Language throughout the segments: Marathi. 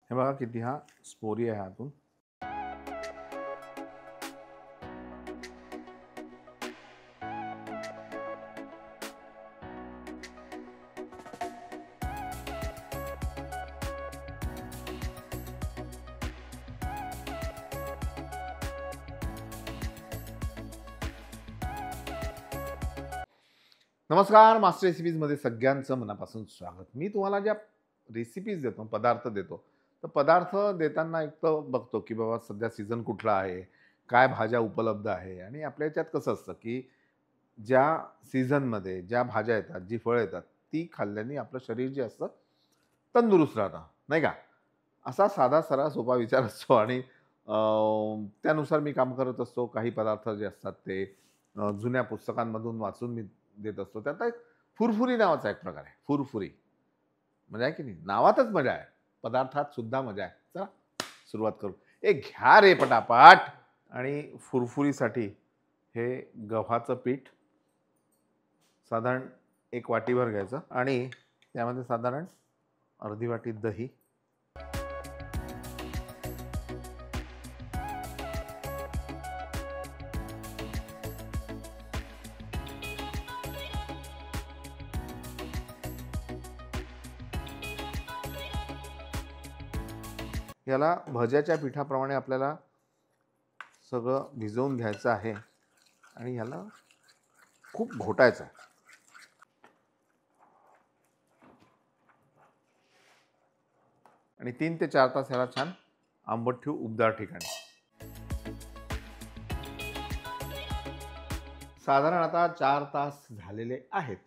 हे बघा किती हा स्पोरी आहे आतून. नमस्कार, मास्टर रेसिपीजमध्ये सगळ्यांचं मनापासून स्वागत. मी तुम्हाला ज्या रेसिपीज देतो, पदार्थ देतो, तर पदार्थ देताना एक तर बघतो की बाबा सध्या सीझन कुठला आहे, काय भाज्या उपलब्ध आहे. आणि आपल्या ह्याच्यात कसं असतं की ज्या सीझनमध्ये ज्या भाज्या येतात, जी फळं येतात, ती खाल्ल्याने आपलं शरीर जे असतं तंदुरुस्त राहतं, नाही का? असा साधा सरळ सोपा विचार असतो. आणि त्यानुसार मी काम करत असतो. काही पदार्थ जे असतात ते जुन्या पुस्तकांमधून वाचून मी देत असतो. त्यात एक फुरफुरी नावाचा एक प्रकार आहे. फुरफुरी म्हणजे आहे की नाही, नावातच मजा आहे, पदार्थात सुद्धा मजा आहे. चला सुरुवात करू. घ्या रे पटापट. आणि फुरफुरीसाठी हे गव्हाचं पीठ साधारण 1 वाटीभर घ्यायचं आणि त्यामध्ये साधारण अर्धी वाटी दही, याला भज्याच्या पिठाप्रमाणे आपल्याला सगळं भिजवून घ्यायचं आहे आणि ह्याला खूप घोटायचं आहे. आणि 3 ते 4 तास ह्याला छान आंबट ठेवू उबदार ठिकाणी. साधारण आता 4 तास झालेले आहेत.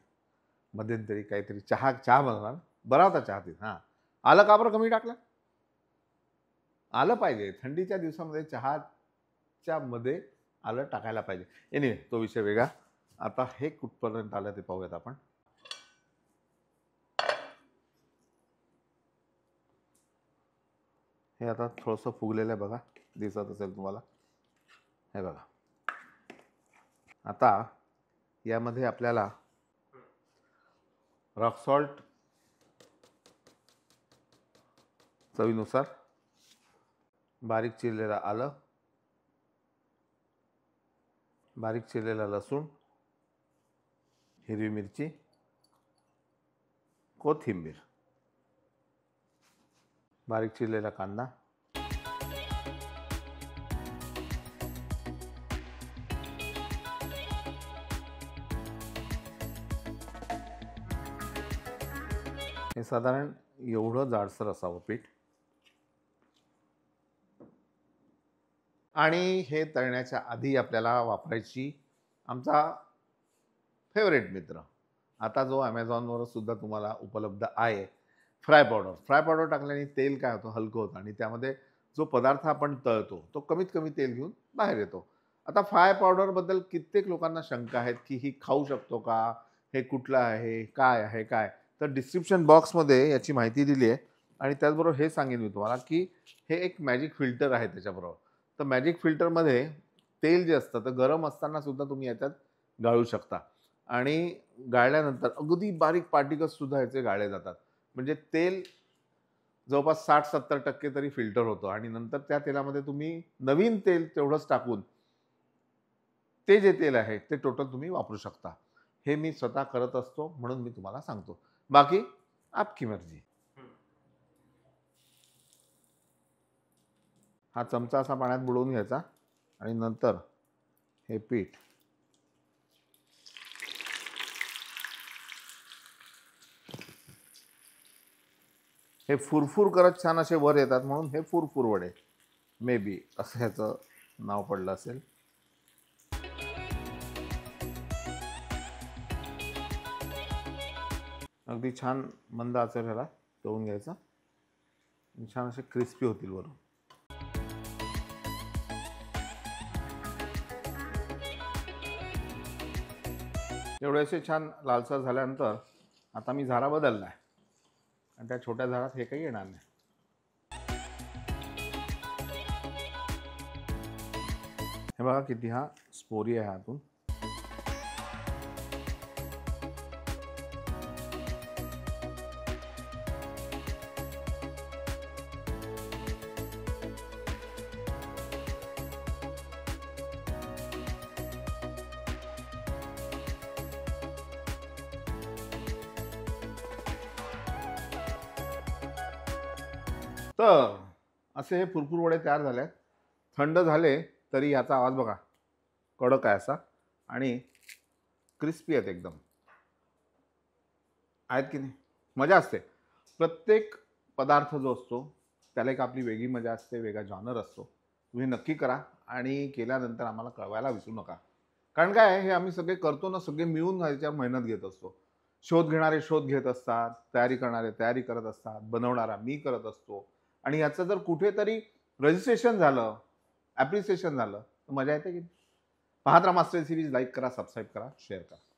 मध्यंतरी काहीतरी चहा बनवला, बरा होता चहा ते. हां, आलं का बरं कमी टाकलं? आलं पाहिजे. थंडीच्या दिवसामध्ये चहाच्या मध्ये आलं टाकायला पाहिजे. एनिवे, तो विषय वेगळा. आता हे कुठपर्यंत आलं ते पाहूयात आपण. हे आता थोडंसं फुगलेलं आहे बघा, दिसत असेल तुम्हाला. हे बघा. आता यामध्ये आपल्याला रॉक सॉल्ट चवीनुसार, बारीक चिरलेलं आलं, बारीक चिरलेला लसूण, हिरवी मिरची, कोथिंबीर, बारीक चिरलेला कांदा, हे साधारण एवढं जाडसर असावं पीठ. आणि हे तळण्याच्या आधी आपल्याला वापरायची आमचा फेवरेट मित्र, आता जो ॲमेझॉनवर सुद्धा तुम्हाला उपलब्ध आहे, फ्राय पावडर. फ्राय पावडर टाकल्याने तेल काय होतं, हलकं होतं आणि त्यामध्ये जो पदार्थ आपण तळतो तो कमीत कमी तेल घेऊन बाहेर येतो. आता फ्राय पावडरबद्दल कित्येक लोकांना शंका आहेत की ही खाऊ शकतो का, हे कुठलं आहे, काय आहे, काय. तर डिस्क्रिप्शन बॉक्समध्ये याची माहिती दिली आहे. आणि त्याचबरोबर हे सांगेन मी तुम्हाला की हे एक मॅजिक फिल्टर आहे त्याच्याबरोबर. तर मॅजिक फिल्टरमध्ये तेल जे असतं तर गरम असताना सुद्धा तुम्ही याच्यात गाळू शकता. आणि गाळल्यानंतर अगदी बारीक पार्टिकल्स सुद्धा याचे गाळले जातात. म्हणजे तेल जवळपास 60-70% तरी फिल्टर होतं. आणि नंतर त्या तेलामध्ये तुम्ही नवीन तेल तेवढंच टाकून ते जे तेल आहे ते टोटल तुम्ही वापरू शकता. हे मी स्वतः करत असतो म्हणून मी तुम्हाला सांगतो. बाकी आपकी मर्जी. हा चमचा असा पाण्यात बुडवून घ्यायचा आणि नंतर हे पीठ हे फुरफुर करत छान असे वर येतात म्हणून हे फुरफुर वडे मे बी असं ह्याचं नाव पडलं असेल. अगदी छान मंद आचेवर ह्याला तळून घ्यायचं. छान असे क्रिस्पी होतील वरून. एवढे असे छान लालसर झाल्यानंतर आता मी झारा बदलला आहे आणि त्या छोट्या झारात हे काही येणार नाही. हे बघा किती हा स्पोरी आहे आतून. तर असे हे फुरफुर वडे तयार झाले. थंड झाले तरी याचा आवाज बघा, कडक आहे असा आणि क्रिस्पी आहेत एकदम. आहेत की नाही? मजा असते. प्रत्येक पदार्थ जो असतो त्याला एक आपली वेगळी मजा असते, वेगळा जॉनर असतो. तुम्ही नक्की करा आणि केल्यानंतर आम्हाला कळवायला विसरू नका. कारण काय आहे, हे आम्ही सगळे करतो ना, सगळे मिळून ह्याच्यावर मेहनत घेत असतो. शोध घेणारे शोध घेत असतात, तयारी करणारे तयारी करत असतात, बनवणारा मी करत असतो आणि याचं जर कुठेतरी रजिस्ट्रेशन झालं, ॲप्रिसिएशन झालं, तर मजा येते की नाही? पाहत राहा मास्टर सिरीज. लाईक करा, सबस्क्राईब करा, शेअर करा.